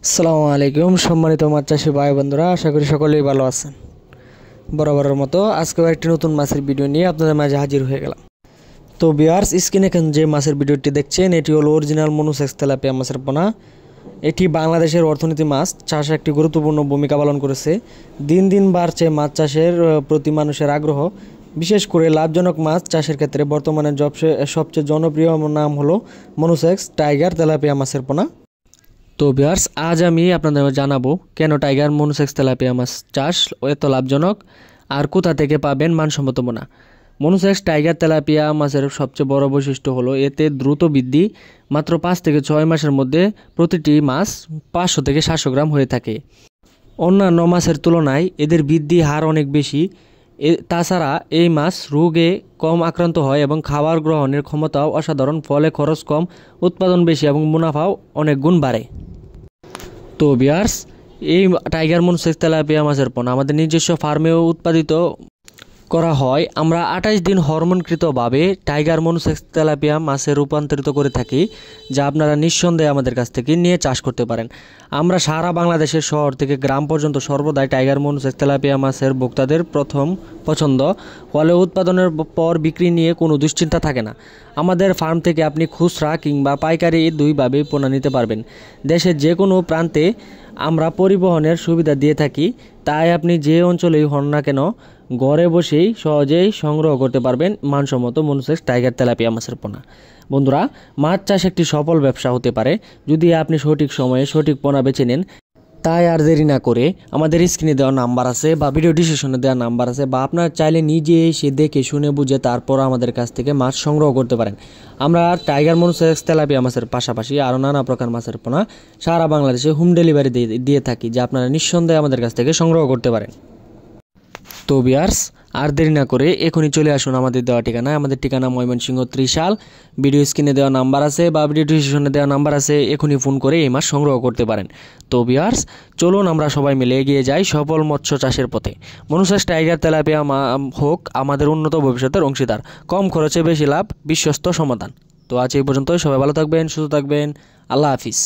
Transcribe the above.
আসসালামু আলাইকুম সম্মানিত মাছ চাষি ভাই বন্ধুরা, আশা করি সকলেই ভালো আছেন। বরাবরের মতো আজকেও একটি নতুন মাছের ভিডিও নিয়ে আপনাদের মাঝে হাজির হয়ে গেলাম। তো ভিউয়ার্স, স্ক্রিনে এখন যে মাছের ভিডিওটি দেখছেন এটি হলো অরিজিনাল মনুসেক্স তেলাপিয়া মাছের পোনা। এটি বাংলাদেশের অর্থনীতি মাছ চাষে একটি গুরুত্বপূর্ণ ভূমিকা পালন করেছে। দিন দিন বাড়ছে মাছ চাষের প্রতি মানুষের আগ্রহ। বিশেষ করে লাভজনক মাছ চাষের ক্ষেত্রে বর্তমানে সবচেয়ে জনপ্রিয় নাম হলো মনুসেক্স টাইগার তেলাপিয়া মাছের পোনা। তো ভিউয়ার্স, আজ আমি আপনাদের জানাবো কেন টাইগার মনুসেক্স তেলাপিয়া মাছ চাষ এত লাভজনক আর কোথা থেকে পাবেন মানসম্মত পোনা। মনুসেক্স টাইগার তেলাপিয়া মাছের সবচেয়ে বড় বৈশিষ্ট্য হলো এতে দ্রুত বৃদ্ধি। মাত্র 5 থেকে 6 মাসের মধ্যে প্রতিটি মাছ 500 থেকে 700 গ্রাম হয়ে থাকে। অন্যান্য মাছের তুলনায় এদের বৃদ্ধি হার অনেক বেশি। তাছাড়া এই মাছ রোগে কম আক্রান্ত হয় এবং খাবার গ্রহণের ক্ষমতাও অসাধারণ, ফলে খরচ কম, উৎপাদন বেশি এবং মুনাফাও অনেক গুণ বাড়ে। তো ভিউয়ার্স, এই টাইগার মনুসেক্স তেলাপিয়া মাছের পোনা আমাদের নিজস্ব ফার্মেও উৎপাদিত করা হয়। আমরা 28 দিন হরমোনকৃতভাবে টাইগার মনুসেক্স তেলাপিয়া মাছে রূপান্তরিত করে থাকি, যা আপনারা নিঃসন্দেহে আমাদের কাছ থেকে নিয়ে চাষ করতে পারেন। আমরা সারা বাংলাদেশের শহর থেকে গ্রাম পর্যন্ত সর্বদাই টাইগার মনুসেক্স তেলাপিয়া মাছের ভোক্তাদের প্রথম পছন্দ, ফলে উৎপাদনের পর বিক্রি নিয়ে কোনো দুশ্চিন্তা থাকে না। আমাদের ফার্ম থেকে আপনি খুচরা কিংবা পাইকারি দুইভাবেই পোনা নিতে পারবেন। দেশের যে কোনো প্রান্তে আমরা পরিবহনের সুবিধা দিয়ে থাকি, তাই আপনি যে অঞ্চলেই হন না কেন ঘরে বসেই সহজেই সংগ্রহ করতে পারবেন মানসম্মত মনুসেক্স টাইগার তেলাপিয়া মাছের পোনা। বন্ধুরা, মাছ চাষ একটি সফল ব্যবসা হতে পারে যদি আপনি সঠিক সময়ে সঠিক পোনা বেছে নেন। তাই আর দেরি না করে আমাদের স্ক্রিনে দেওয়া নাম্বার আছে বা ভিডিও ডিসক্রিপশনে দেওয়া নাম্বার আছে, বা আপনার চাইলে নিজে এসে দেখে শুনে বুঝে তারপর আমাদের কাছ থেকে মাছ সংগ্রহ করতে পারেন। আমরা টাইগার মনুসেক্স তেলাপিয়া মাছের পাশাপাশি আরও নানা প্রকার মাছের পোনা সারা বাংলাদেশে হোম ডেলিভারি দিয়ে থাকি, যা আপনারা নিঃসন্দেহে আমাদের কাছ থেকে সংগ্রহ করতে পারেন। তো ভিউয়ার্স, আর দেরি না করে এখনই চলে আসুন আমাদের দেওয়া ঠিকানায়। আমাদের ঠিকানা ময়মনসিংহ ত্রিশাল। ভিডিও স্ক্রিনে দেওয়া নাম্বার আছে বা ভিডিও ডিসক্রিপশনে দেওয়া নাম্বার আছে, এখনই ফোন করে এই মাছ সংগ্রহ করতে পারেন। তো ভিউয়ার্স, চলুন আমরা সবাই মিলে এগিয়ে যাই সফল মৎস্য চাষের পথে। মনুসেক্স টাইগার তেলাপিয়া হোক আমাদের উন্নত ভবিষ্যতের অংশীদার। কম খরচে বেশি লাভ, বিশ্বস্ত সমাধান। তো আজ এই পর্যন্তই। সবাই ভালো থাকবেন, সুস্থ থাকবেন। আল্লাহ হাফিজ।